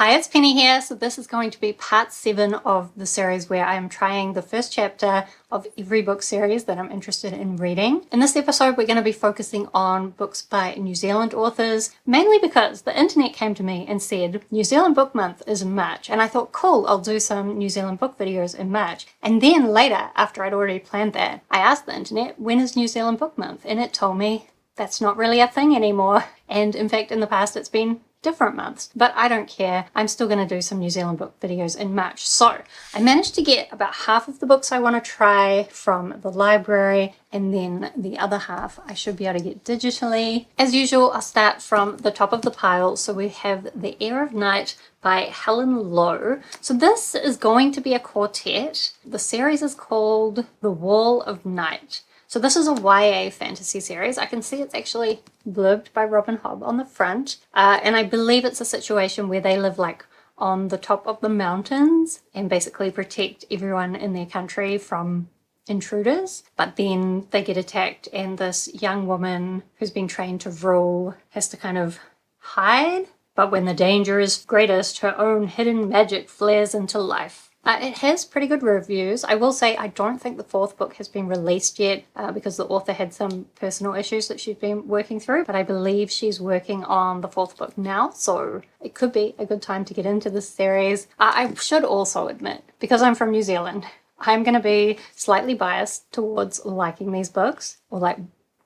Hi, it's Penny here. So this is going to be part 7 of the series where I am trying the first chapter of every book series that I'm interested in reading. In this episode, we're going to be focusing on books by New Zealand authors, mainly because the internet came to me and said, New Zealand Book Month is in March. And I thought, cool, I'll do some New Zealand book videos in March. And then later, after I'd already planned that, I asked the internet, when is New Zealand Book Month? And it told me that's not really a thing anymore. And in fact, in the past, it's been different months, but I don't care. I'm still going to do some New Zealand book videos in March. So I managed to get about half of the books I want to try from the library, and then the other half I should be able to get digitally. As usual, I'll start from the top of the pile. So we have The Heir of Night by Helen Lowe. So this is going to be a quartet. The series is called The Wall of Night. So this is a YA fantasy series. I can see it's actually blurbed by Robin Hobb on the front. And I believe it's a situation where they live like on the top of the mountains and basically protect everyone in their country from intruders. But then they get attacked and this young woman who's been trained to rule has to kind of hide. But when the danger is greatest, her own hidden magic flares into life. It has pretty good reviews. I will say I don't think the 4th book has been released yet because the author had some personal issues that she's been working through, but I believe she's working on the 4th book now, so it could be a good time to get into this series. I should also admit, because I'm from New Zealand, I'm going to be slightly biased towards liking these books, or like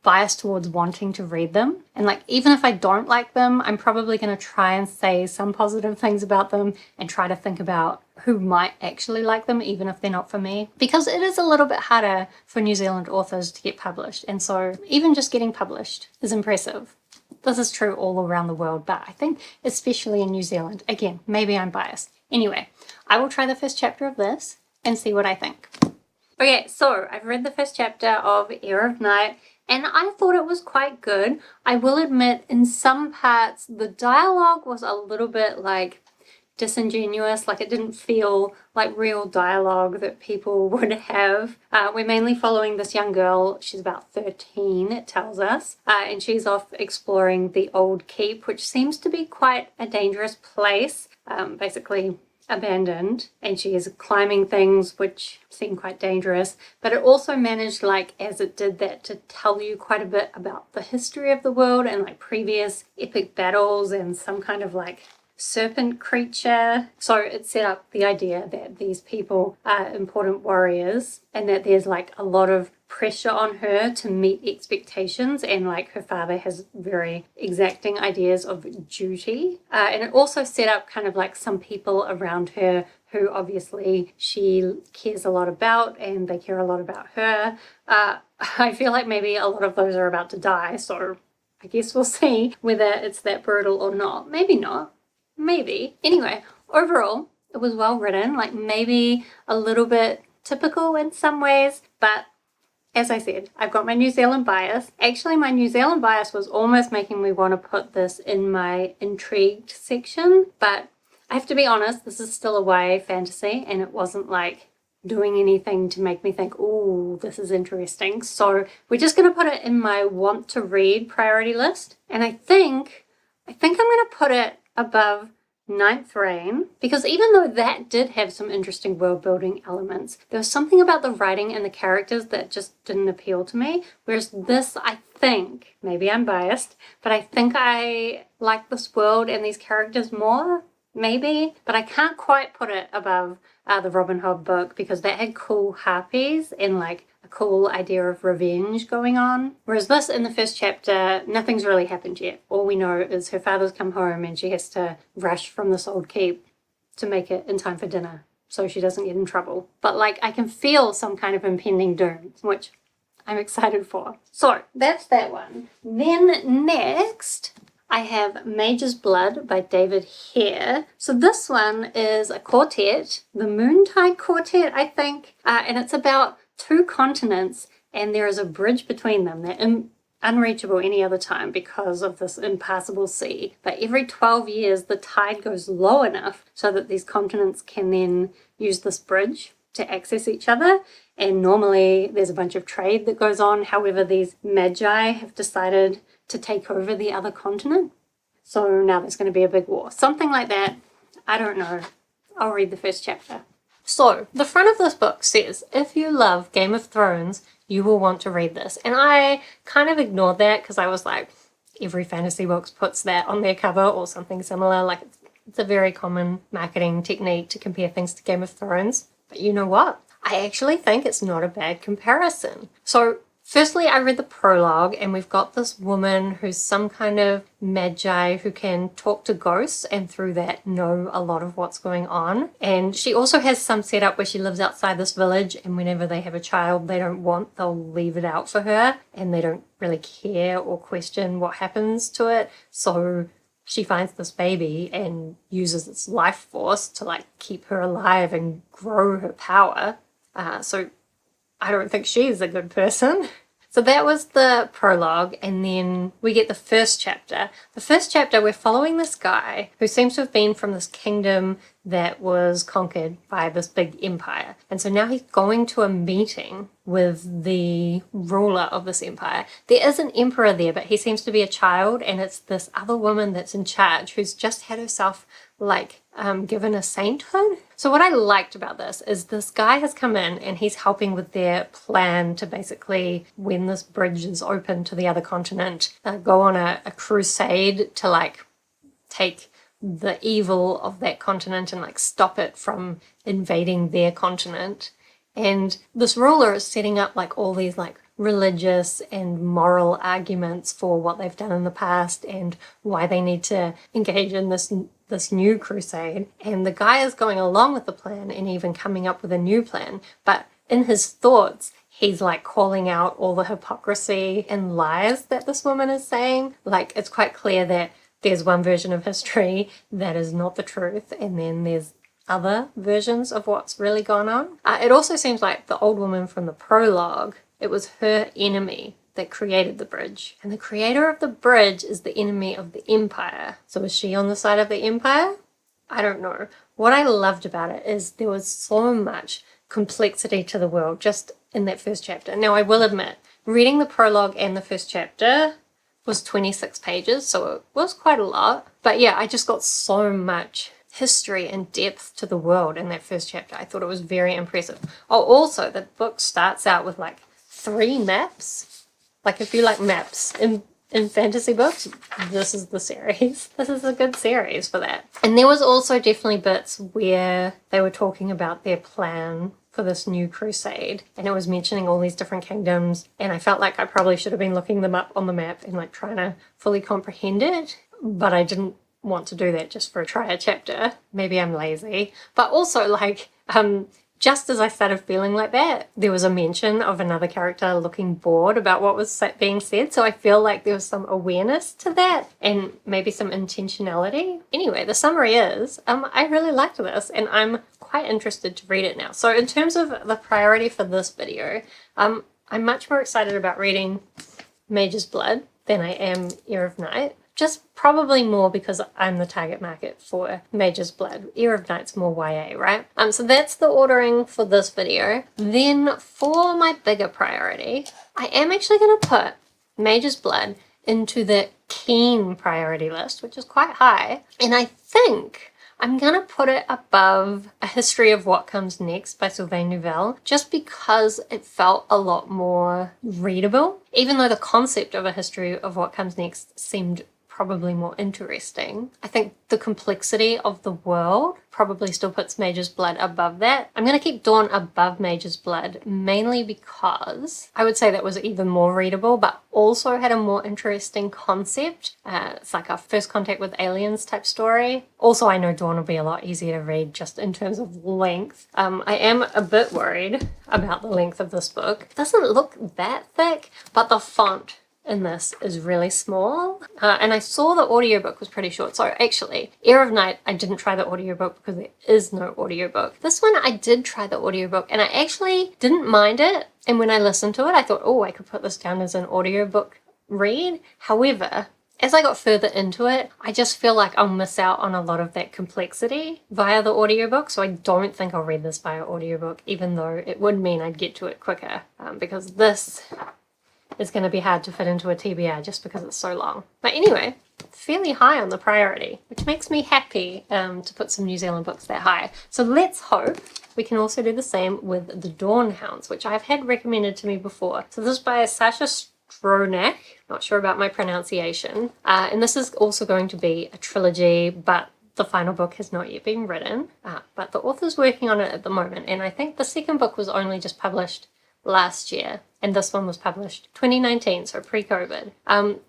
biased towards wanting to read them. And like, even if I don't like them, I'm probably going to try and say some positive things about them and try to think about who might actually like them, even if they're not for me. Because it is a little bit harder for New Zealand authors to get published. And so even just getting published is impressive. This is true all around the world, but I think especially in New Zealand. Again, maybe I'm biased. Anyway, I will try the first chapter of this and see what I think. Okay, so I've read the first chapter of Heir of Night, and I thought it was quite good. I will admit, in some parts, the dialogue was a little bit like disingenuous, like it didn't feel like real dialogue that people would have. We're mainly following this young girl. She's about 13, it tells us, and she's off exploring the old keep, which seems to be quite a dangerous place, basically abandoned, and she is climbing things which seem quite dangerous, but it also managed, like as it did that, to tell you quite a bit about the history of the world and like previous epic battles and some kind of like serpent creature. So it set up the idea that these people are important warriors and that there's like a lot of pressure on her to meet expectations, and like her father has very exacting ideas of duty. And it also set up kind of like some people around her who obviously she cares a lot about and they care a lot about her. I feel like maybe a lot of those are about to die, so I guess we'll see whether it's that brutal or not. Maybe not. Maybe. Anyway, overall, it was well written, like maybe a little bit typical in some ways, but as I said, I've got my New Zealand bias. Actually, my New Zealand bias was almost making me want to put this in my intrigued section, but I have to be honest, this is still a YA fantasy, and it wasn't like doing anything to make me think, oh, this is interesting. So we're just going to put it in my want to read priority list, and I think I'm going to put it above Ninth Reign, because even though that did have some interesting world building elements, there was something about the writing and the characters that just didn't appeal to me, whereas this, I think, maybe I'm biased, but I think I like this world and these characters more, maybe, but I can't quite put it above the Robin Hobb book, because that had cool harpies and like a cool idea of revenge going on. Whereas this, in the first chapter, nothing's really happened yet. All we know is her father's come home and she has to rush from this old keep to make it in time for dinner so she doesn't get in trouble. But like, I can feel some kind of impending doom, which I'm excited for. So that's that one. Then next, I have Mage's Blood by David Heir. So this one is a quartet, the Moontide Quartet, I think, and it's about 2 continents, and there is a bridge between them. They're unreachable any other time because of this impassable sea. But every 12 years, the tide goes low enough so that these continents can then use this bridge to access each other. And normally there's a bunch of trade that goes on. However, these Magi have decided to take over the other continent. So now there's going to be a big war. Something like that. I don't know. I'll read the first chapter. So, the front of this book says, if you love Game of Thrones, you will want to read this. And I kind of ignored that because I was like, every fantasy book puts that on their cover or something similar. Like, it's a very common marketing technique to compare things to Game of Thrones. But you know what? I actually think it's not a bad comparison. So, firstly, I read the prologue, and we've got this woman who's some kind of magi who can talk to ghosts and through that know a lot of what's going on. And she also has some setup where she lives outside this village, and whenever they have a child they don't want, they'll leave it out for her, and they don't really care or question what happens to it. So she finds this baby and uses its life force to like keep her alive and grow her power. So I don't think she's a good person. So that was the prologue, and then we get the first chapter. The first chapter, we're following this guy who seems to have been from this kingdom that was conquered by this big empire. And so now he's going to a meeting with the ruler of this empire. There is an emperor there, but he seems to be a child, and it's this other woman that's in charge who's just had herself like given a sainthood. So what I liked about this is this guy has come in and he's helping with their plan to basically, when this bridge is open to the other continent, go on a crusade to like take the evil of that continent and like stop it from invading their continent. And this ruler is setting up like all these like religious and moral arguments for what they've done in the past and why they need to engage in this new crusade. And the guy is going along with the plan and even coming up with a new plan, but in his thoughts he's like calling out all the hypocrisy and lies that this woman is saying. Like, it's quite clear that there's one version of history that is not the truth, and then there's other versions of what's really gone on. It also seems like the old woman from the prologue, it was her enemy that created the bridge. And the creator of the bridge is the enemy of the empire. So is she on the side of the empire? I don't know. What I loved about it is there was so much complexity to the world just in that first chapter. Now, I will admit, reading the prologue and the first chapter was 26 pages, so it was quite a lot. But yeah, I just got so much history and depth to the world in that first chapter. I thought it was very impressive. Oh, also, the book starts out with like 3 maps. Like, if you like maps in fantasy books, this is the series. This is a good series for that. And there was also definitely bits where they were talking about their plan for this new crusade, and it was mentioning all these different kingdoms, and I felt like I probably should have been looking them up on the map and like trying to fully comprehend it, but I didn't want to do that just for a chapter. Maybe I'm lazy. But also, like, just as I started feeling like that, there was a mention of another character looking bored about what was being said, so I feel like there was some awareness to that and maybe some intentionality. Anyway, the summary is, I really liked this, and I'm quite interested to read it now. So in terms of the priority for this video, I'm much more excited about reading Mage's Blood than I am Heir of Night. Just probably more because I'm the target market for Mage's Blood. Heir of Night's more YA, right? So that's the ordering for this video. Then for my bigger priority, I am actually going to put Mage's Blood into the keen priority list, which is quite high. And I think I'm going to put it above A History of What Comes Next by Sylvain Neuvel, just because it felt a lot more readable, even though the concept of A History of What Comes Next seemed probably more interesting. I think the complexity of the world probably still puts Mage's Blood above that. I'm going to keep Dawn above Mage's Blood, mainly because I would say that was even more readable, but also had a more interesting concept. It's like a first contact with aliens type story. Also, I know Dawn will be a lot easier to read just in terms of length. I am a bit worried about the length of this book. It doesn't look that thick, but the font in this is really small, and I saw the audiobook was pretty short. So actually, Heir of Night, I didn't try the audiobook because there is no audiobook. This one I did try the audiobook, and I actually didn't mind it, and when I listened to it I thought, oh, I could put this down as an audiobook read. However, as I got further into it, I just feel like I'll miss out on a lot of that complexity via the audiobook, so I don't think I'll read this via audiobook, even though it would mean I'd get to it quicker, because this is going to be hard to fit into a TBR just because it's so long. But anyway, fairly high on the priority, which makes me happy to put some New Zealand books that high. So let's hope we can also do the same with the Dawnhounds, which I've had recommended to me before. So this is by Sascha Stonach, not sure about my pronunciation, and this is also going to be a trilogy, but the final book has not yet been written, but the author's working on it at the moment, and I think the second book was only just published last year, and this one was published 2019, so pre-COVID.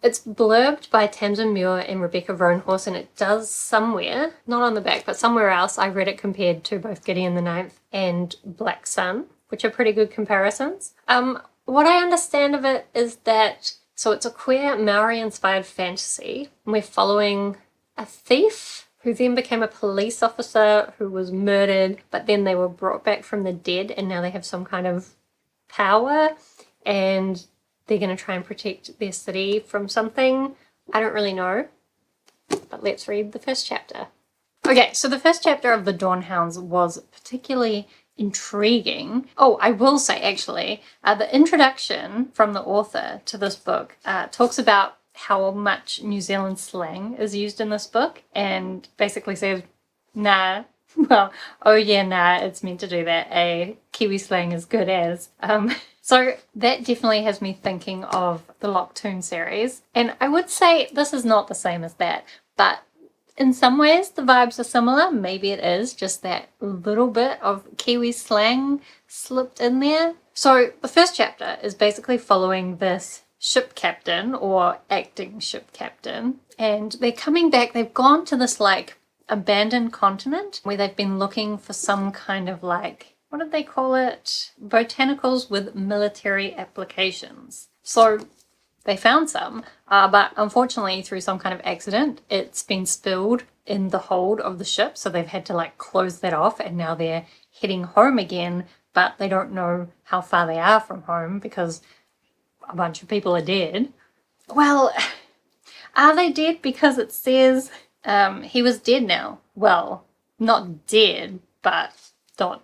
It's blurbed by Tamsin Muir and Rebecca Roanhorse, and it does somewhere, not on the back, but somewhere else, I read it compared to both Gideon the Ninth and Black Sun, which are pretty good comparisons. What I understand of it is that, so it's a queer Maori-inspired fantasy, and we're following a thief who then became a police officer who was murdered, but then they were brought back from the dead, and now they have some kind of power, and they're going to try and protect their city from something. I don't really know, but let's read the first chapter. Okay, so the first chapter of the Dawnhounds was particularly intriguing. Oh, I will say actually, the introduction from the author to this book talks about how much New Zealand slang is used in this book, and basically says, nah, well, oh yeah, nah, it's meant to do that. Kiwi slang is good as. So that definitely has me thinking of the Locktoon series. And I would say this is not the same as that, but in some ways the vibes are similar. Maybe it is just that little bit of Kiwi slang slipped in there. So the first chapter is basically following this ship captain, or acting ship captain, and they're coming back. They've gone to this like abandoned continent where they've been looking for some kind of like, what did they call it? Botanicals with military applications. So they found some, but unfortunately through some kind of accident, it's been spilled in the hold of the ship. So they've had to like close that off, and now they're heading home again, but they don't know how far they are from home because a bunch of people are dead. Well, are they dead? Because it says he was dead now. Well, not dead, but ... So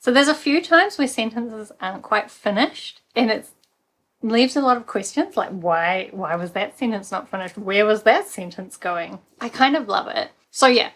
there's a few times where sentences aren't quite finished, and it leaves a lot of questions, like why was that sentence not finished? Where was that sentence going? I kind of love it. So yeah,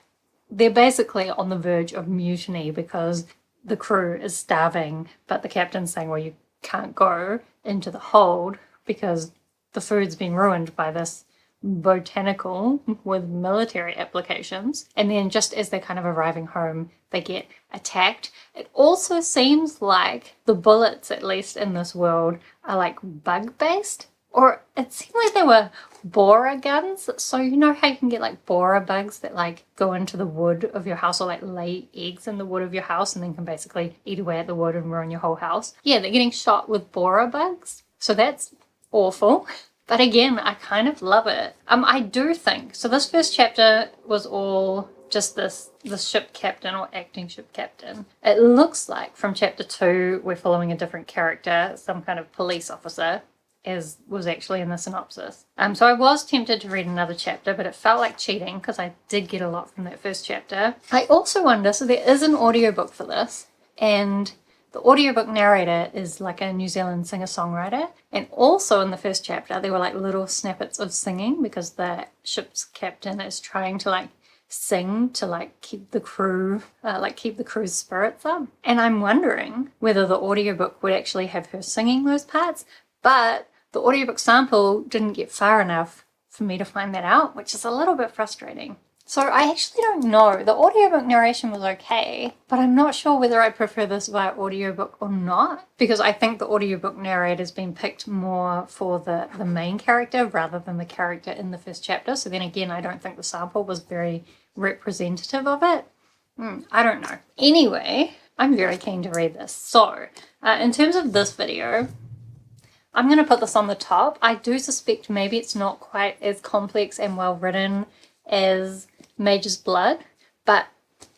they're basically on the verge of mutiny because the crew is starving, but the captain's saying, well, you can't go into the hold because the food's been ruined by this botanical with military applications. And then just as they're kind of arriving home, they get attacked. It also seems like the bullets, at least in this world, are like bug based, or it seemed like they were borer guns. So you know how you can get like borer bugs that like go into the wood of your house, or like lay eggs in the wood of your house and then can basically eat away at the wood and ruin your whole house? Yeah, they're getting shot with borer bugs. So that's awful. But again, I kind of love it. I do think, so this first chapter was all just this ship captain, or acting ship captain. It looks like from chapter 2, we're following a different character, some kind of police officer, as was actually in the synopsis. So I was tempted to read another chapter, but it felt like cheating because I did get a lot from that first chapter. I also wonder, so there is an audiobook for this, and the audiobook narrator is like a New Zealand singer-songwriter. And also in the first chapter, there were like little snippets of singing because the ship's captain is trying to like sing to like keep the crew, keep the crew's spirits up. And I'm wondering whether the audiobook would actually have her singing those parts, but the audiobook sample didn't get far enough for me to find that out, which is a little bit frustrating. So I actually don't know. The audiobook narration was okay, but I'm not sure whether I prefer this via audiobook or not, because I think the audiobook narrator's been picked more for the main character rather than the character in the first chapter. So then again, I don't think the sample was very representative of it. I don't know. Anyway, I'm very keen to read this. So in terms of this video, I'm going to put this on the top. I do suspect maybe it's not quite as complex and well written as Mage's Blood, but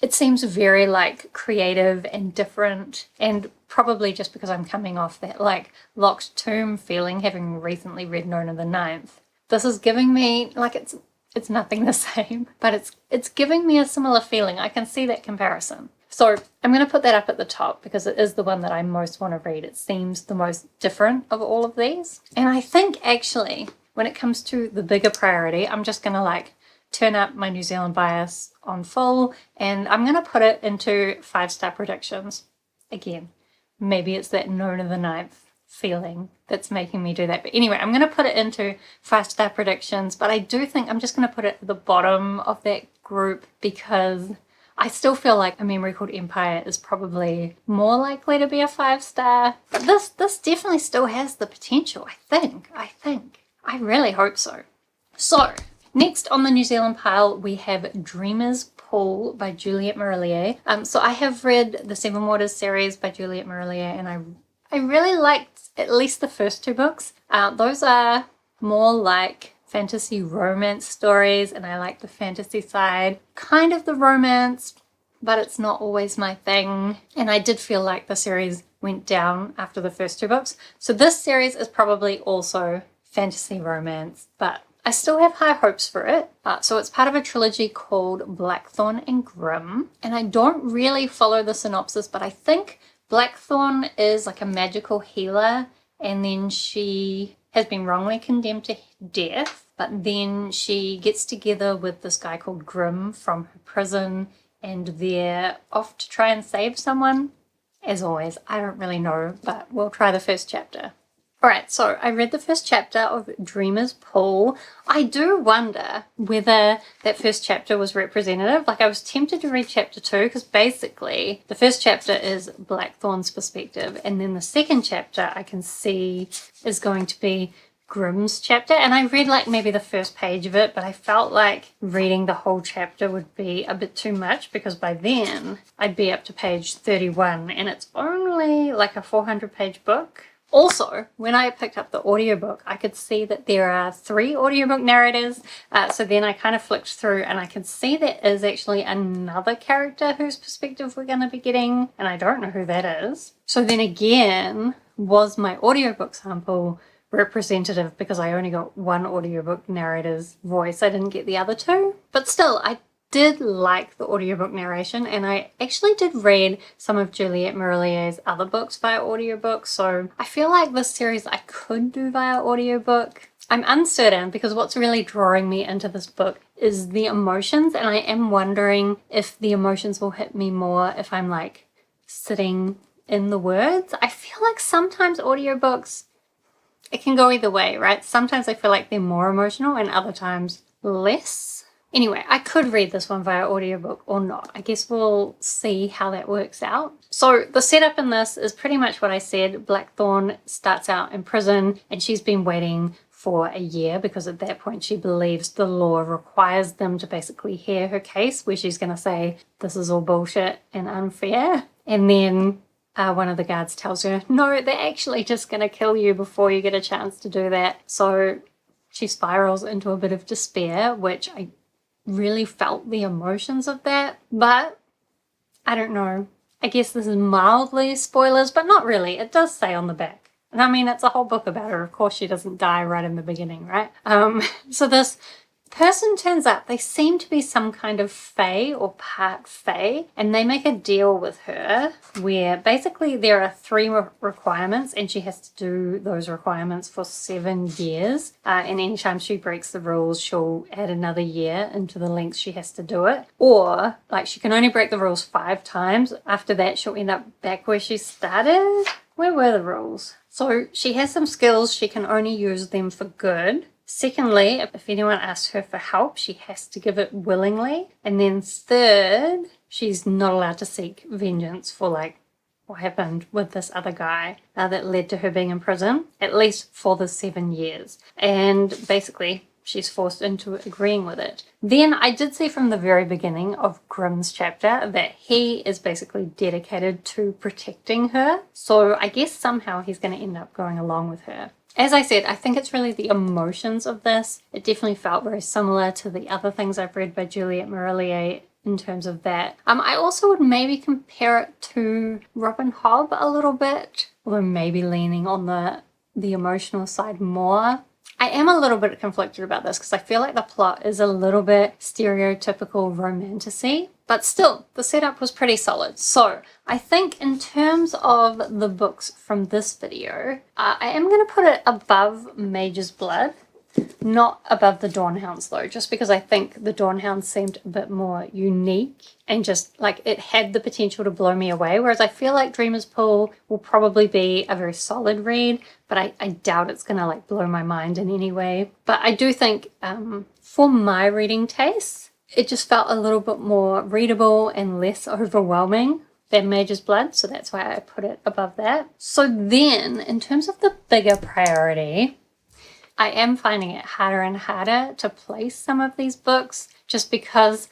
it seems very like creative and different, and probably just because I'm coming off that like Locked Tomb feeling, having recently read Nona the Ninth. This is giving me like it's nothing the same, but it's giving me a similar feeling. I can see that comparison. So I'm going to put that up at the top because it is the one that I most want to read. It seems the most different of all of these. And I think actually when it comes to the bigger priority, I'm just gonna like turn up my New Zealand bias on full, and I'm gonna put it into 5-star predictions. Again, maybe it's that no to the ninth feeling that's making me do that. But anyway, I'm gonna put it into 5-star predictions, but I do think I'm just gonna put it at the bottom of that group because I still feel like A Memory Called Empire is probably more likely to be a 5-star. But this definitely still has the potential, I think. I really hope so. So, next on the New Zealand pile, we have Dreamer's Pool by Juliet Mariller. So I have read the Seven Waters series by Juliet Mariller, and I really liked at least the first 2 books. Those are more like fantasy romance stories, and I like the fantasy side, kind of the romance, but it's not always my thing. And I did feel like the series went down after the first 2 books. So this series is probably also fantasy romance, but I still have high hopes for it. So it's part of a trilogy called Blackthorn and Grimm, and I don't really follow the synopsis, but I think Blackthorn is like a magical healer, and then she has been wrongly condemned to death, but then she gets together with this guy called Grimm from her prison, and they're off to try and save someone. As always, I don't really know, but we'll try the first chapter. Alright, so I read the first chapter of Dreamer's Pool. I do wonder whether that first chapter was representative. Like, I was tempted to read chapter 2 because basically the first chapter is Blackthorn's perspective, and then the second chapter I can see is going to be Grimm's chapter. And I read like maybe the first page of it, but I felt like reading the whole chapter would be a bit too much because by then I'd be up to page 31, and it's only like a 400-page book. Also, when I picked up the audiobook, I could see that there are 3 audiobook narrators. So then I kind of flicked through and I can see there is actually another character whose perspective we're going to be getting, and I don't know who that is. So then again, was my audiobook sample representative because I only got one audiobook narrator's voice? I didn't get the other 2. But still, I did like the audiobook narration, and I actually did read some of Juliet Mariller's other books via audiobook, so I feel like this series I could do via audiobook. I'm uncertain because what's really drawing me into this book is the emotions, and I am wondering if the emotions will hit me more if I'm like sitting in the words. I feel like sometimes audiobooks, it can go either way, right? Sometimes I feel like they're more emotional and other times less. Anyway, I could read this one via audiobook or not. I guess we'll see how that works out. So the setup in this is pretty much what I said. Blackthorn starts out in prison, and she's been waiting for a year because at that point she believes the law requires them to basically hear her case, where she's going to say this is all bullshit and unfair. And then one of the guards tells her, no, they're actually just going to kill you before you get a chance to do that. So she spirals into a bit of despair, which I really felt the emotions of that, but I don't know. I guess this is mildly spoilers, but not really. It does say on the back. And I mean, it's a whole book about her. Of course she doesn't die right in the beginning, right? So this person turns up. They seem to be some kind of fae or part fae, and they make a deal with her where basically there are 3 requirements, and she has to do those requirements for 7 years. And anytime she breaks the rules, she'll add another year into the length she has to do it. Or like she can only break the rules 5 times. After that, she'll end up back where she started. Where were the rules? So she has some skills. She can only use them for good. Secondly, if anyone asks her for help, she has to give it willingly. And then third, she's not allowed to seek vengeance for like what happened with this other guy that led to her being in prison, at least for the 7 years. And basically, she's forced into agreeing with it. Then I did see from the very beginning of Grimm's chapter that he is basically dedicated to protecting her. So I guess somehow he's going to end up going along with her. As I said, I think it's really the emotions of this. It definitely felt very similar to the other things I've read by Juliet Mariller in terms of that. I also would maybe compare it to Robin Hobb a little bit, although maybe leaning on the emotional side more. I am a little bit conflicted about this because I feel like the plot is a little bit stereotypical romantasy, but still, the setup was pretty solid. So I think in terms of the books from this video, I am going to put it above Mage's Blood. Not above the Dawnhounds though, just because I think the Dawnhounds seemed a bit more unique and just like it had the potential to blow me away, whereas I feel like Dreamer's Pool will probably be a very solid read, but I doubt it's gonna like blow my mind in any way. But I do think for my reading tastes, it just felt a little bit more readable and less overwhelming than Mage's Blood, so that's why I put it above that. So then, in terms of the bigger priority, I am finding it harder and harder to place some of these books just because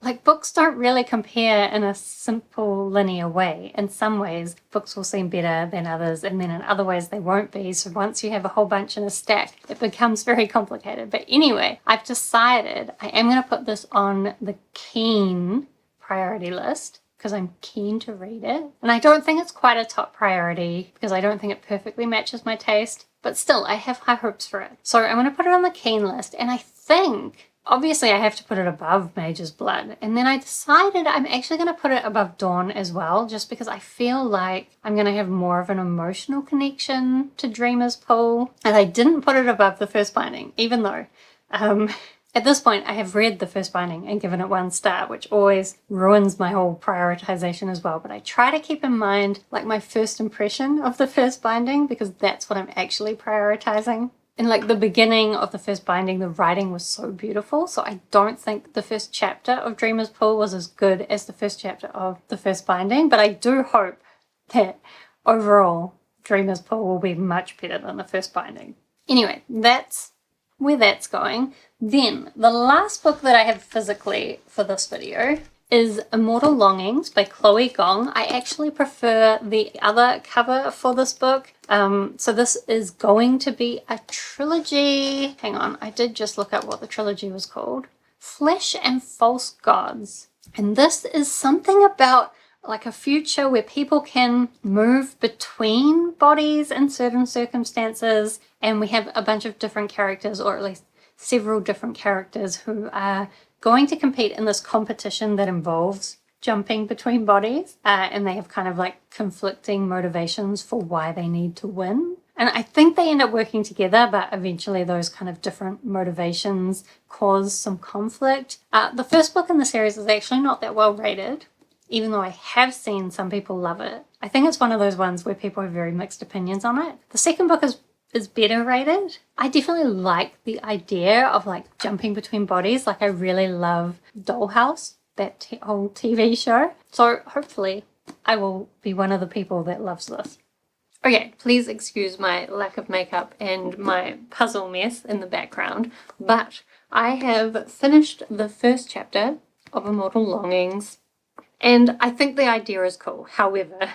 like books don't really compare in a simple linear way. In some ways, books will seem better than others, and then in other ways they won't be. So once you have a whole bunch in a stack, it becomes very complicated. But anyway, I've decided I am going to put this on the keen priority list because I'm keen to read it. And I don't think it's quite a top priority because I don't think it perfectly matches my taste. But still, I have high hopes for it. So I'm going to put it on the keen list. And I think, obviously, I have to put it above Mage's Blood. And then I decided I'm actually going to put it above Dawn as well, just because I feel like I'm going to have more of an emotional connection to Dreamer's Pool. And I didn't put it above the first binding, even though at this point I have read the first binding and given it 1 star, which always ruins my whole prioritization as well. But I try to keep in mind like my first impression of the first binding because that's what I'm actually prioritizing. In like the beginning of the first binding, the writing was so beautiful. So I don't think the first chapter of Dreamer's Pool was as good as the first chapter of the first binding. But I do hope that overall Dreamer's Pool will be much better than the first binding. Anyway, that's where that's going. Then the last book that I have physically for this video is Immortal Longings by Chloe Gong. I actually prefer the other cover for this book. So this is going to be a trilogy. Hang on, I did just look up what the trilogy was called. Flesh and False Gods. And this is something about like a future where people can move between bodies in certain circumstances. And we have a bunch of different characters, or at least several different characters who are going to compete in this competition that involves jumping between bodies. And they have kind of like conflicting motivations for why they need to win. And I think they end up working together, but eventually those kind of different motivations cause some conflict. The first book in the series is actually not that well rated, even though I have seen some people love it. I think it's one of those ones where people have very mixed opinions on it. The second book is better rated. I definitely like the idea of like jumping between bodies. Like I really love Dollhouse, that whole TV show. So hopefully I will be one of the people that loves this. Okay, please excuse my lack of makeup and my puzzle mess in the background, but I have finished the first chapter of Immortal Longings, and I think the idea is cool. However,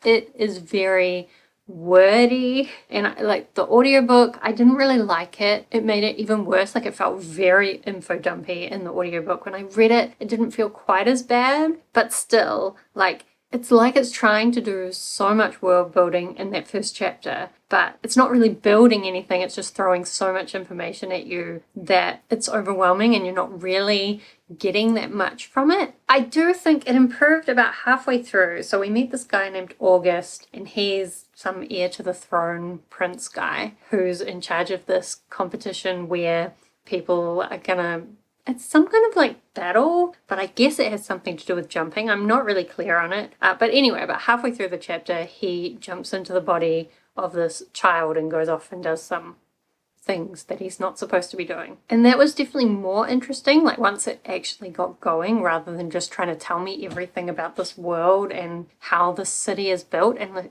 it is very wordy, and like the audiobook, I didn't really like it. It made it even worse. Like it felt very info dumpy in the audiobook. When I read it, it didn't feel quite as bad, but still, like it's trying to do so much world building in that first chapter, but it's not really building anything. It's just throwing so much information at you that it's overwhelming and you're not really getting that much from it. I do think it improved about halfway through. So we meet this guy named August, and he's some heir to the throne prince guy who's in charge of this competition where people are gonna, it's some kind of like battle, but I guess it has something to do with jumping. I'm not really clear on it. But anyway, about halfway through the chapter, he jumps into the body of this child and goes off and does some things that he's not supposed to be doing. And that was definitely more interesting, like once it actually got going, rather than just trying to tell me everything about this world and how the city is built. And like,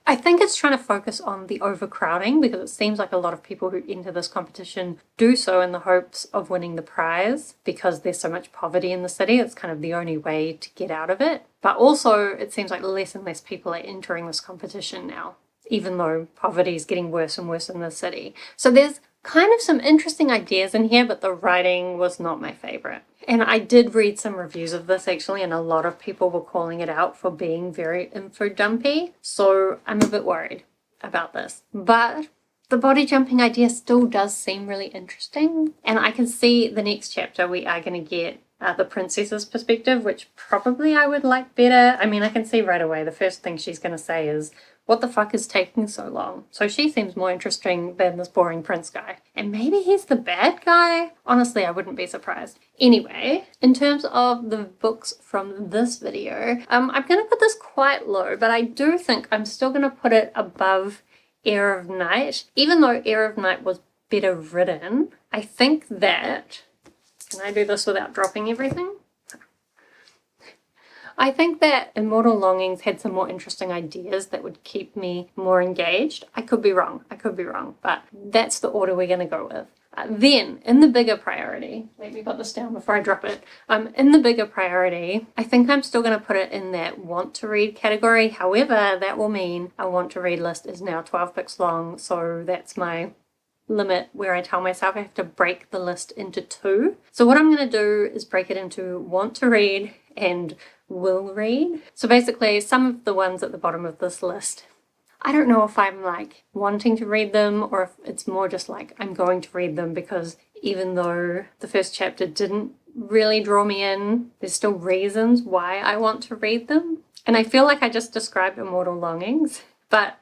I think it's trying to focus on the overcrowding, because it seems like a lot of people who enter this competition do so in the hopes of winning the prize because there's so much poverty in the city. It's kind of the only way to get out of it. But also it seems like less and less people are entering this competition now, even though poverty is getting worse and worse in the city. So there's kind of some interesting ideas in here, but the writing was not my favorite. And I did read some reviews of this actually, and a lot of people were calling it out for being very info dumpy. So I'm a bit worried about this. But the body jumping idea still does seem really interesting. And I can see the next chapter we are going to get the princess's perspective, which probably I would like better. I mean, I can see right away the first thing she's going to say is, what the fuck is taking so long? So she seems more interesting than this boring prince guy. And maybe he's the bad guy? Honestly, I wouldn't be surprised. Anyway, in terms of the books from this video, I'm going to put this quite low, but I do think I'm still going to put it above Heir of Night. Even though Heir of Night was better written, I think that... Can I do this without dropping everything? I think that Immortal Longings had some more interesting ideas that would keep me more engaged. I could be wrong, but that's the order we're going to go with. Then, in the bigger priority, let me put this down before I drop it. In the bigger priority, I think I'm still going to put it in that want to read category. However, that will mean our want to read list is now 12 books long, so that's my limit where I tell myself I have to break the list into two. So what I'm going to do is break it into want to read and will read. So basically some of the ones at the bottom of this list, I don't know if I'm like wanting to read them or if it's more just like I'm going to read them because even though the first chapter didn't really draw me in, there's still reasons why I want to read them. And I feel like I just described Immortal Longings, but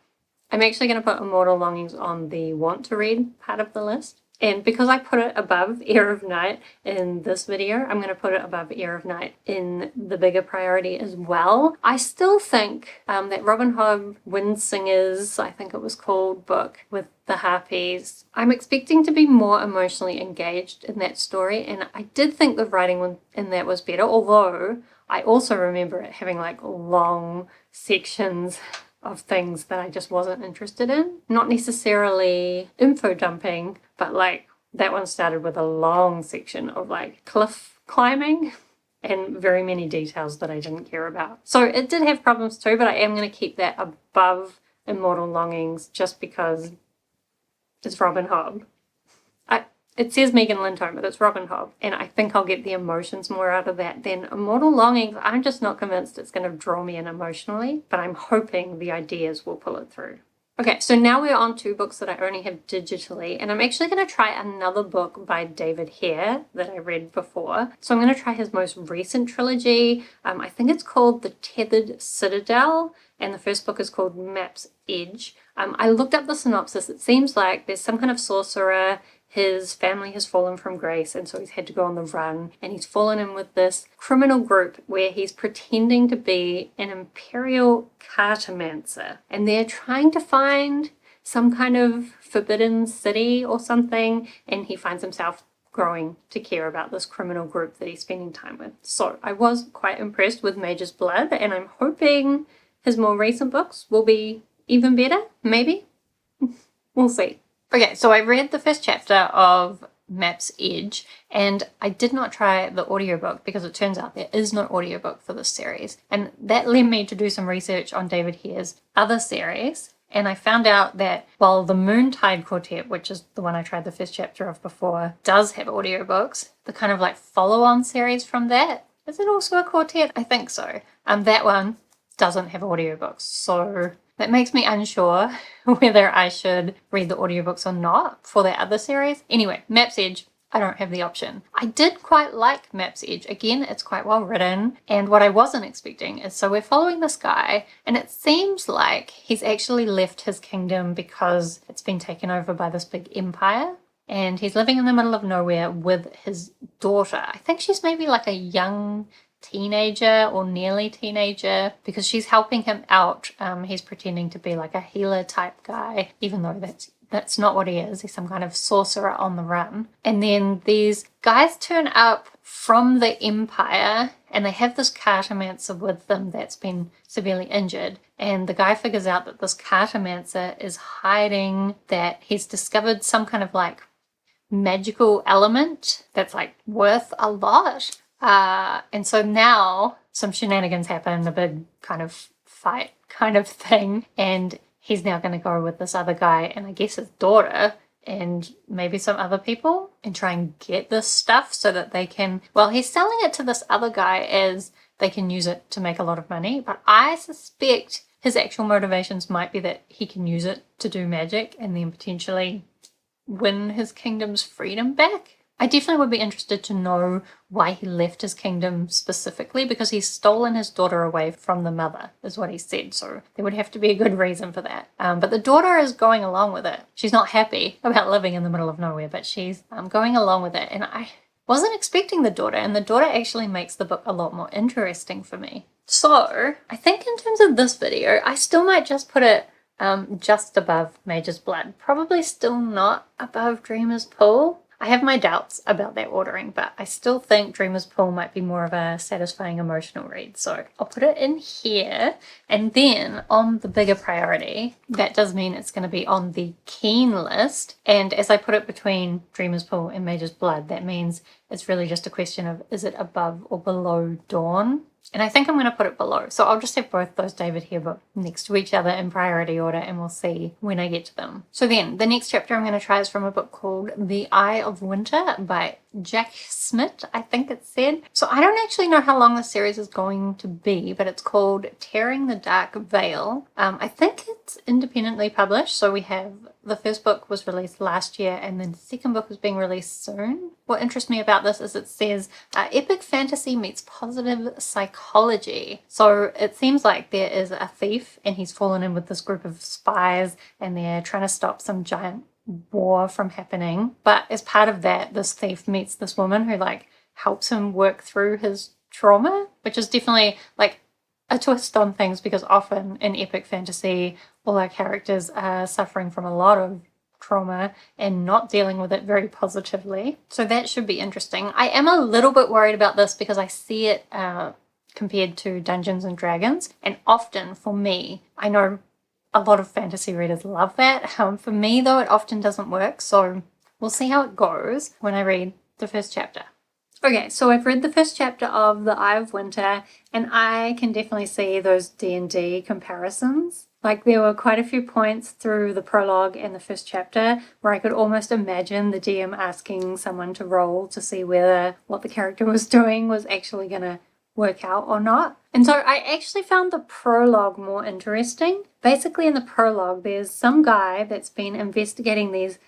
I'm actually going to put Immortal Longings on the want to read part of the list. And because I put it above Heir of Night in this video, I'm going to put it above Heir of Night in the bigger priority as well. I still think that Robin Hobb Windsingers, I think it was called, book with the Harpies, I'm expecting to be more emotionally engaged in that story. And I did think the writing in that was better, although I also remember it having like long sections of things that I just wasn't interested in. Not necessarily info dumping, but like that one started with a long section of like cliff climbing and very many details that I didn't care about. So it did have problems too, but I am going to keep that above Immortal Longings just because it's Robin Hobb. It says Megan Lindholm, but it's Robin Hobb, and I think I'll get the emotions more out of that than Immortal Longings. I'm just not convinced it's going to draw me in emotionally, but I'm hoping the ideas will pull it through. Okay, so now we're on two books that I only have digitally, and I'm actually going to try another book by David Heir that I read before. So I'm going to try his most recent trilogy. I think it's called The Tethered Citadel, and the first book is called Map's Edge. I looked up the synopsis. It seems like there's some kind of sorcerer. His family has fallen from grace, and so he's had to go on the run, and he's fallen in with this criminal group where he's pretending to be an imperial cartomancer, and they're trying to find some kind of forbidden city or something, and he finds himself growing to care about this criminal group that he's spending time with. So I was quite impressed with Mage's Blood, and I'm hoping his more recent books will be even better, maybe. We'll see. Okay, so I read the first chapter of Map's Edge, and I did not try the audiobook because it turns out there is no audiobook for this series. And that led me to do some research on David Heir's other series, and I found out that while the Moontide Quartet, which is the one I tried the first chapter of before, does have audiobooks, the kind of like follow-on series from that, is it also a quartet? I think so. That one doesn't have audiobooks, so that makes me unsure whether I should read the audiobooks or not for that other series. Anyway, Map's Edge, I don't have the option. I did quite like Map's Edge. Again, it's quite well written. And what I wasn't expecting is, so we're following this guy, and it seems like he's actually left his kingdom because it's been taken over by this big empire. And he's living in the middle of nowhere with his daughter. I think she's maybe like a young teenager or nearly teenager because she's helping him out. He's pretending to be like a healer type guy, even though that's not what he is. He's some kind of sorcerer on the run. And then these guys turn up from the Empire, and they have this cartomancer with them that's been severely injured. And the guy figures out that this cartomancer is hiding, that he's discovered some kind of like magical element that's like worth a lot. And so now some shenanigans happen, a big kind of fight kind of thing, and he's now going to go with this other guy and I guess his daughter and maybe some other people and try and get this stuff so that they can, well, he's selling it to this other guy as they can use it to make a lot of money, but I suspect his actual motivations might be that he can use it to do magic and then potentially win his kingdom's freedom back. I definitely would be interested to know why he left his kingdom specifically, because he's stolen his daughter away from the mother, is what he said. So there would have to be a good reason for that. But the daughter is going along with it. She's not happy about living in the middle of nowhere, but she's going along with it. And I wasn't expecting the daughter, and the daughter actually makes the book a lot more interesting for me. So I think in terms of this video, I still might just put it just above Mage's Blood. Probably still not above Dreamer's Pool. I have my doubts about that ordering, but I still think Dreamer's Pool might be more of a satisfying emotional read. So I'll put it in here, and then on the bigger priority, that does mean it's going to be on the keen list. And as I put it between Dreamer's Pool and Mage's Blood, that means it's really just a question of, is it above or below Dawn? And I think I'm going to put it below. So I'll just have both those David Hare books next to each other in priority order, and we'll see when I get to them. So then the next chapter I'm going to try is from a book called The Eye of Winter by Jaques Smit, I think it said. So I don't actually know how long this series is going to be, but it's called Tearing the Dark Veil. I think it's independently published. So we have the first book was released last year, and then the second book is being released soon. What interests me about this is it says epic fantasy meets positive psychology. So it seems like there is a thief, and he's fallen in with this group of spies, and they're trying to stop some giant war from happening. But as part of that, this thief meets this woman who helps him work through his trauma, which is definitely a twist on things, because often in epic fantasy all our characters are suffering from a lot of trauma and not dealing with it very positively. So that should be interesting. I am a little bit worried about this because I see it compared to Dungeons and Dragons, and often for me, I know a lot of fantasy readers love that. For me though, it often doesn't work, so we'll see how it goes when I read the first chapter. Okay, so I've read the first chapter of The Eye of Winter, and I can definitely see those D&D comparisons. There were quite a few points through the prologue and the first chapter where I could almost imagine the DM asking someone to roll to see whether what the character was doing was actually going to work out or not. And so I actually found the prologue more interesting. Basically in the prologue, there's some guy that's been investigating these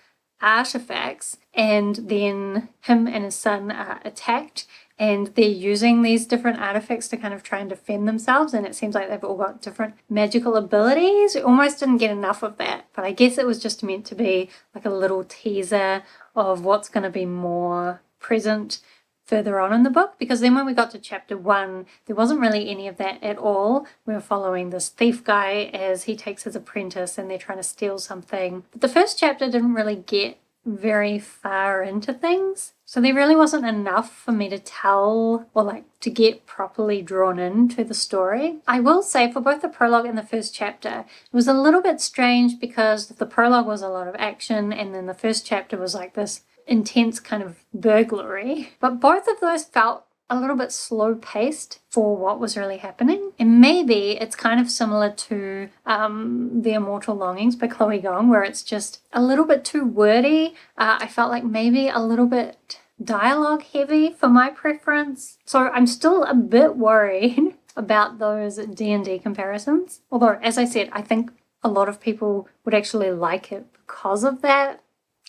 artifacts, and then him and his son are attacked, and they're using these different artifacts to kind of try and defend themselves, and it seems like they've all got different magical abilities. We almost didn't get enough of that, but I guess it was just meant to be a little teaser of what's going to be more present further on in the book, because then when we got to chapter 1, there wasn't really any of that at all. We were following this thief guy as he takes his apprentice, and they're trying to steal something. But the first chapter didn't really get very far into things, so there really wasn't enough for me to tell or to get properly drawn into the story. I will say for both the prologue and the first chapter, it was a little bit strange because the prologue was a lot of action, and then the first chapter was this intense kind of burglary. But both of those felt a little bit slow paced for what was really happening. And maybe it's kind of similar to The Immortal Longings by Chloe Gong, where it's just a little bit too wordy. I felt like maybe a little bit dialogue heavy for my preference. So I'm still a bit worried about those D&D comparisons. Although, as I said, I think a lot of people would actually like it because of that.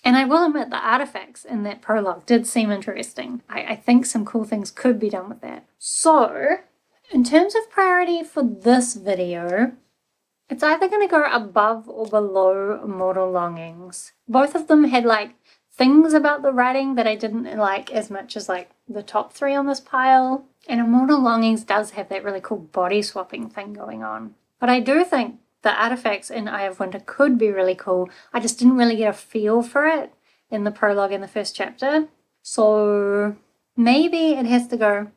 And I will admit the artifacts in that prologue did seem interesting. I think some cool things could be done with that. So, in terms of priority for this video, it's either going to go above or below Immortal Longings. Both of them had things about the writing that I didn't like as much as the top 3 on this pile. And Immortal Longings does have that really cool body swapping thing going on. But I do think the artifacts in Eye of Winter could be really cool. I just didn't really get a feel for it in the prologue in the first chapter. So maybe it has to go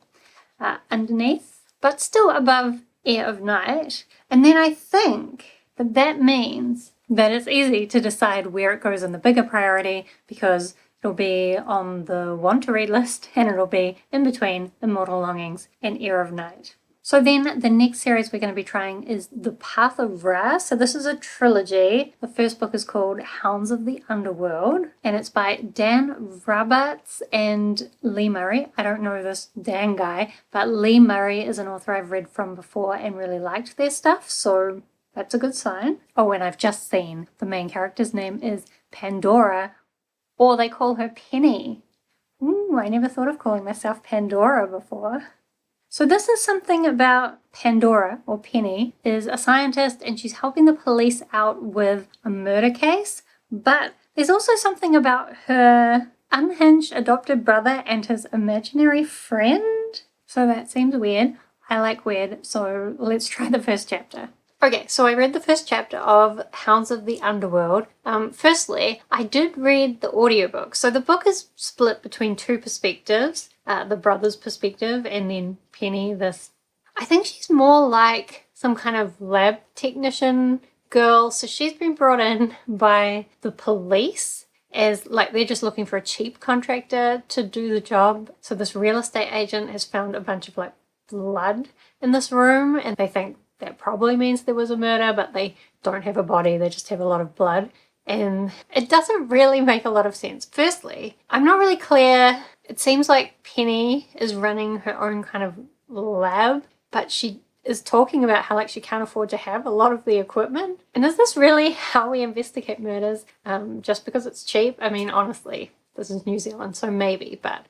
underneath, but still above Heir of Night. And then I think that means that it's easy to decide where it goes in the bigger priority, because it'll be on the want to read list, and it'll be in between Immortal Longings and Heir of Night. So then the next series we're going to be trying is The Path of Ra. So this is a trilogy. The first book is called Hounds of the Underworld, and it's by Dan Rabarts and Lee Murray. I don't know this Dan guy, but Lee Murray is an author I've read from before and really liked their stuff, so that's a good sign. Oh, and I've just seen the main character's name is Pandora, or they call her Penny. Ooh, I never thought of calling myself Pandora before. So this is something about Pandora, or Penny, is a scientist and she's helping the police out with a murder case, but there's also something about her unhinged adopted brother and his imaginary friend. So that seems weird. I like weird, so let's try the first chapter. Okay, so I read the first chapter of Hounds of the Underworld. Firstly, I did read the audiobook. So the book is split between two perspectives, the brother's perspective and then Penny, I think she's more like some kind of lab technician girl. So she's been brought in by the police as like they're just looking for a cheap contractor to do the job. So this real estate agent has found a bunch of like blood in this room and they think that probably means there was a murder, but they don't have a body, they just have a lot of blood. And it doesn't really make a lot of sense. Firstly, I'm not really clear. It seems like Penny is running her own kind of lab, but she is talking about how like she can't afford to have a lot of the equipment. And is this really how we investigate murders? Just because it's cheap? I mean, honestly, this is New Zealand, so maybe, but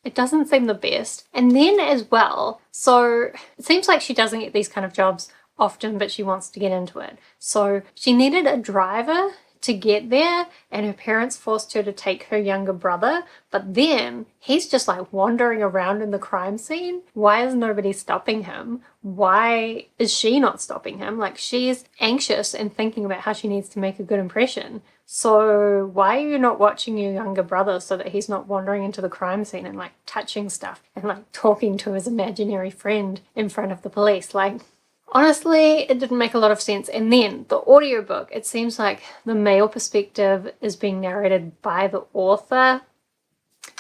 it doesn't seem the best. And then as well, so it seems like she doesn't get these kind of jobs often, but she wants to get into it. So she needed a driver to get there, and her parents forced her to take her younger brother, but then he's just like wandering around in the crime scene. Why is nobody stopping him? Why is she not stopping him? Like, she's anxious and thinking about how she needs to make a good impression. So why are you not watching your younger brother so that he's not wandering into the crime scene and like touching stuff and like talking to his imaginary friend in front of the police? Like, honestly, it didn't make a lot of sense. And then the audiobook, it seems like the male perspective is being narrated by the author.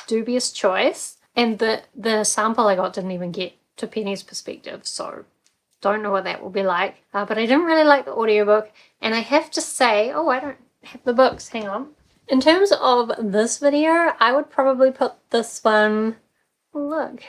Dubious choice. And the sample I got didn't even get to Penny's perspective, so don't know what that will be like. But I didn't really like the audiobook, and I have to say, oh, I don't have the books, hang on. In terms of this video, I would probably put this one, look,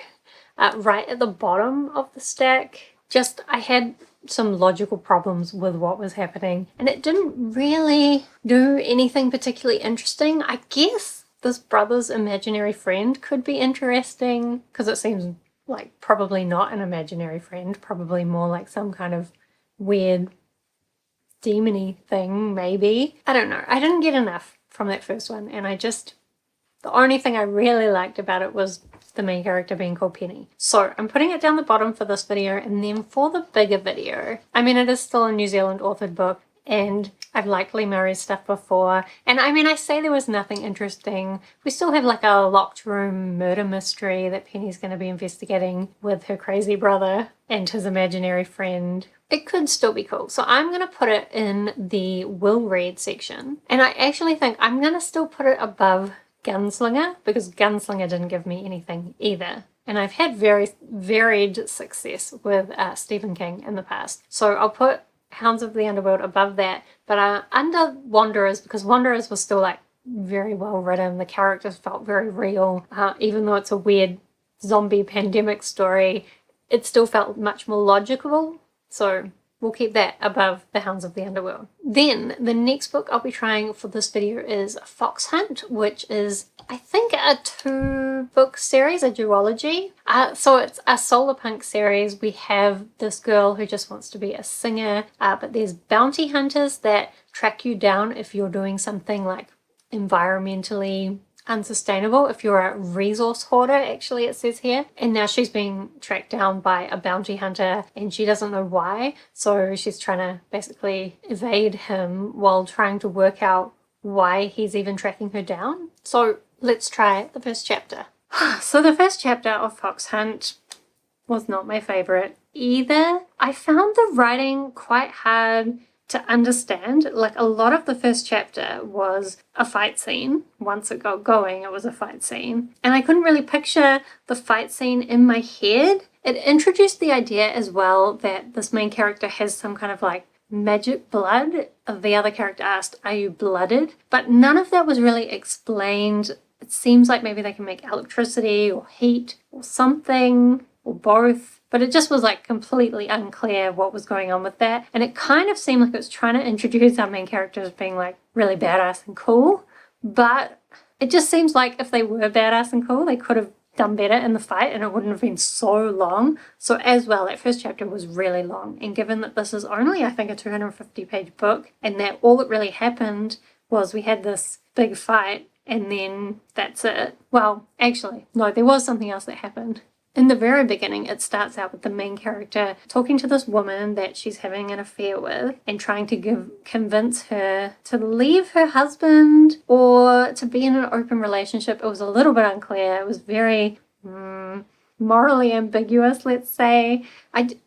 right at the bottom of the stack. Just, I had some logical problems with what was happening, and it didn't really do anything particularly interesting. I guess this brother's imaginary friend could be interesting, because it seems like probably not an imaginary friend, probably more like some kind of weird demony thing, maybe. I don't know. I didn't get enough from that first one, and the only thing I really liked about it was the main character being called Penny. So I'm putting it down the bottom for this video, and then for the bigger video, I mean, it is still a New Zealand authored book, and I've liked Lee Murray's stuff before. And I mean, I say there was nothing interesting. We still have like a locked room murder mystery that Penny's going to be investigating with her crazy brother and his imaginary friend. It could still be cool. So I'm going to put it in the will read section. And I actually think I'm going to still put it above Gunslinger, because Gunslinger didn't give me anything either. And I've had very varied success with Stephen King in the past. So I'll put Hounds of the Underworld above that, but under Wanderers, because Wanderers was still like very well written. The characters felt very real. Even though it's a weird zombie pandemic story, it still felt much more logical. So we'll keep that above the Hounds of the Underworld. Then the next book I'll be trying for this video is Foxhunt, which is, I think, a 2-book series, a duology. So it's a solar punk series. We have this girl who just wants to be a singer, but there's bounty hunters that track you down if you're doing something like environmentally unsustainable, if you're a resource hoarder, actually it says here. And now she's being tracked down by a bounty hunter and she doesn't know why, so she's trying to basically evade him while trying to work out why he's even tracking her down. So let's try the first chapter. So the first chapter of Foxhunt was not my favorite either. I found the writing quite hard to understand. Like, a lot of the first chapter was a fight scene. Once it got going, it was a fight scene. And I couldn't really picture the fight scene in my head. It introduced the idea as well that this main character has some kind of like magic blood. The other character asked, "Are you blooded?" But none of that was really explained. It seems like maybe they can make electricity or heat or something or both. But it just was like completely unclear what was going on with that. And it kind of seemed like it was trying to introduce our main character as being like really badass and cool. But It just seems like if they were badass and cool, they could have done better in the fight and it wouldn't have been so long. So as well, that first chapter was really long. And given that this is only, I think, a 250-page book, and that all that really happened was we had this big fight and then that's it. Well, actually, no, there was something else that happened. In the very beginning, it starts out with the main character talking to this woman that she's having an affair with and trying to convince her to leave her husband or to be in an open relationship. It was a little bit unclear. It was very morally ambiguous, let's say.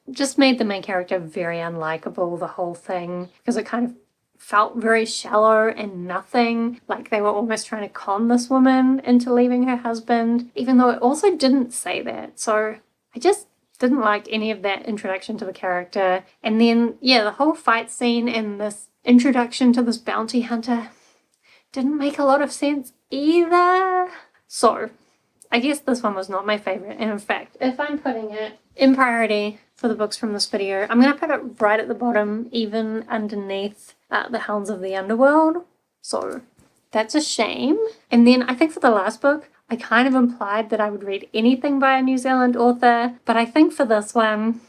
Just made the main character very unlikable, the whole thing, because it kind of felt very shallow and nothing, like they were almost trying to con this woman into leaving her husband, even though it also didn't say that. So I just didn't like any of that introduction to the character. And then, yeah, the whole fight scene and this introduction to this bounty hunter didn't make a lot of sense either. So I guess this one was not my favorite. And in fact, if I'm putting it in priority for the books from this video, I'm going to put it right at the bottom, even underneath the Hounds of the Underworld. So that's a shame. And then I think for the last book, I kind of implied that I would read anything by a New Zealand author, but I think for this one,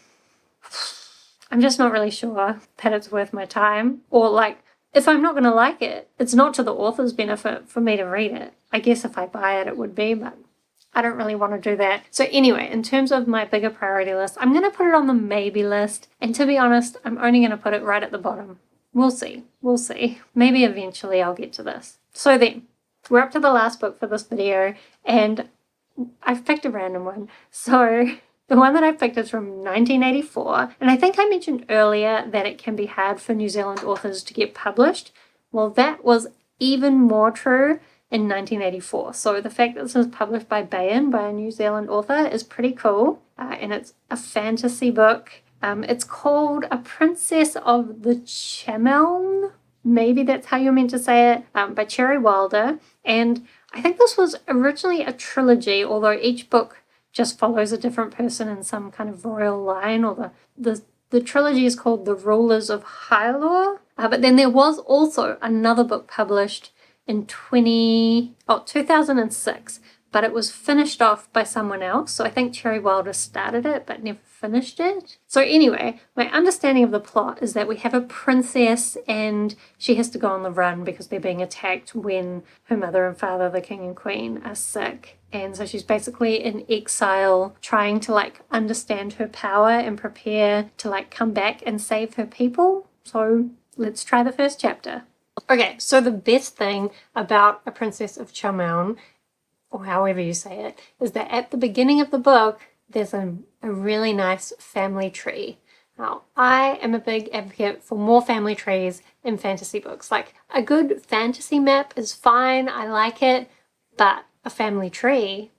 I'm just not really sure that it's worth my time. Or like, if I'm not going to like it, it's not to the author's benefit for me to read it. I guess if I buy it, it would be, but I don't really want to do that. So anyway, in terms of my bigger priority list, I'm going to put it on the maybe list. And to be honest, I'm only going to put it right at the bottom. We'll see. We'll see. Maybe eventually I'll get to this. So then, we're up to the last book for this video, and I've picked a random one. So the one that I've picked is from 1984, and I think I mentioned earlier that it can be hard for New Zealand authors to get published. Well, that was even more true in 1984. So the fact that this is published by Baen, by a New Zealand author, is pretty cool, and it's a fantasy book. It's called A Princess of the Chameln, maybe that's how you're meant to say it, by Cherry Wilder. And I think this was originally a trilogy, although each book just follows a different person in some kind of royal line, or the trilogy is called The Rulers of Hylor. But then there was also another book published in 2006, but it was finished off by someone else. So I think Cherry Wilder started it but never finished it. So anyway, my understanding of the plot is that we have a princess and she has to go on the run because they're being attacked when her mother and father, the king and queen, are sick. And so she's basically in exile, trying to like understand her power and prepare to like come back and save her people. So let's try the first chapter. Okay, so the best thing about A Princess of Chameln, or however you say it, is that at the beginning of the book, there's a really nice family tree. Now, I am a big advocate for more family trees in fantasy books. Like, a good fantasy map is fine, I like it, but a family tree,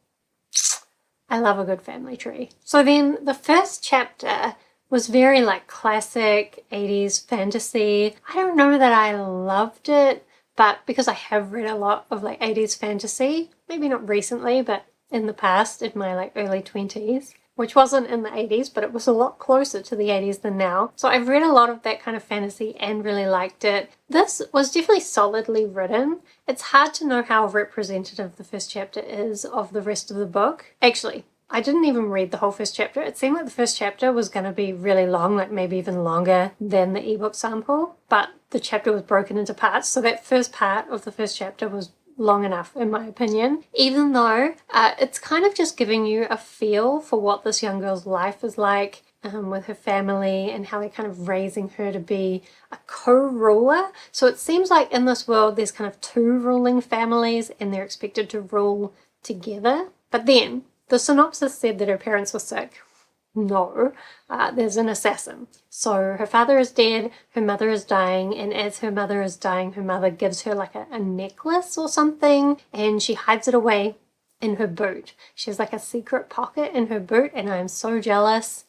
I love a good family tree. So then the first chapter was very like classic 80s fantasy. I don't know that I loved it, but because I have read a lot of like 80s fantasy, maybe not recently, but in the past, in my like early 20s, which wasn't in the 80s, but it was a lot closer to the 80s than now. So I've read a lot of that kind of fantasy and really liked it. This was definitely solidly written. It's hard to know how representative the first chapter is of the rest of the book. Actually, I didn't even read the whole first chapter. It seemed like the first chapter was going to be really long, like maybe even longer than the ebook sample, but the chapter was broken into parts. So that first part of the first chapter was long enough, in my opinion, even though it's kind of just giving you a feel for what this young girl's life is like with her family and how they're kind of raising her to be a co-ruler. So it seems like in this world there's kind of two ruling families and they're expected to rule together. But then the synopsis said that her parents were sick. No, there's an assassin. So her father is dead, her mother is dying, and as her mother is dying, her mother gives her like a necklace or something, and she hides it away in her boot. She has like a secret pocket in her boot, and I am so jealous.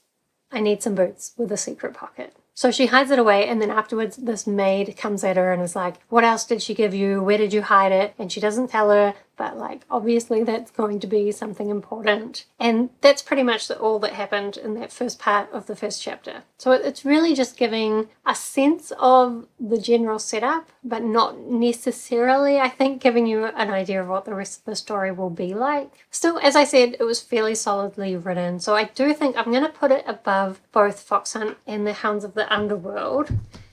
I need some boots with a secret pocket. So she hides it away, and then afterwards this maid comes at her and is like, what else did she give you? Where did you hide it? And she doesn't tell her. but like obviously that's going to be something important. And that's pretty much all that happened in that first part of the first chapter. So it's really just giving a sense of the general setup, but not necessarily, I think, giving you an idea of what the rest of the story will be like. Still, as I said, it was fairly solidly written, so I do think I'm going to put it above both Foxhunt and the Hounds of the Underworld,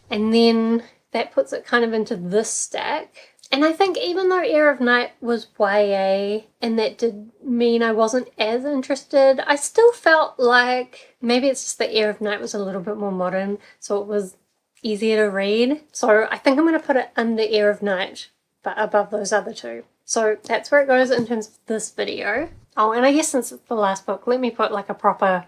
and then that puts it kind of into this stack. And I think even though Heir of Night was YA, and that did mean I wasn't as interested, I still felt like maybe it's just that Heir of Night was a little bit more modern, so it was easier to read. So I think I'm going to put it under Heir of Night, but above those other two. So that's where it goes in terms of this video. Oh, and I guess since it's the last book, let me put like a proper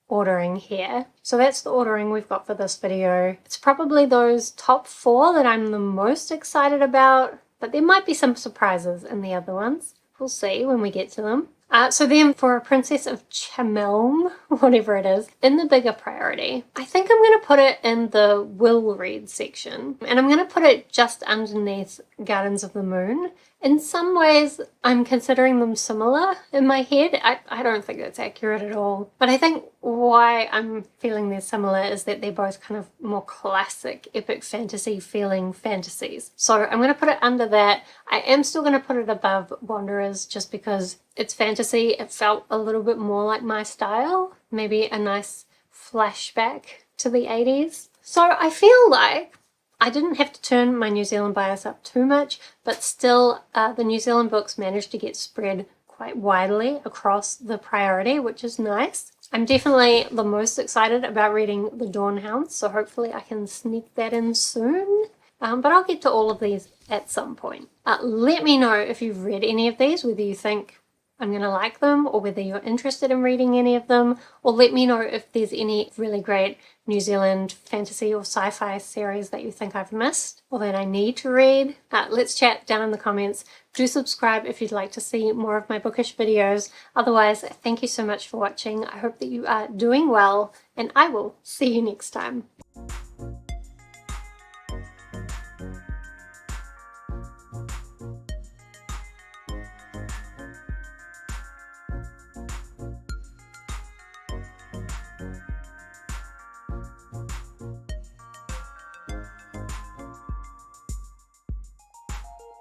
ordering here. So that's the ordering we've got for this video. It's probably those top 4 that I'm the most excited about, but there might be some surprises in the other ones. We'll see when we get to them. So then for a Princess of Chameln, whatever it is, in the bigger priority, I think I'm going to put it in the will read section, and I'm going to put it just underneath Gardens of the Moon. In some ways, I'm considering them similar in my head. I don't think that's accurate at all. But I think why I'm feeling they're similar is that they're both kind of more classic epic fantasy feeling fantasies. So I'm going to put it under that. I am still going to put it above Wanderers just because it's fantasy. It felt a little bit more like my style. Maybe a nice flashback to the 80s. So I feel like I didn't have to turn my New Zealand bias up too much, but still the New Zealand books managed to get spread quite widely across the priority, which is nice. I'm definitely the most excited about reading the Dawnhounds, so hopefully I can sneak that in soon. But I'll get to all of these at some point. Let me know if you've read any of these, whether you think I'm going to like them or whether you're interested in reading any of them, or let me know if there's any really great New Zealand fantasy or sci-fi series that you think I've missed or that I need to read. Let's chat down in the comments. Do subscribe if you'd like to see more of my bookish videos. Otherwise, thank you so much for watching. I hope that you are doing well, and I will see you next time.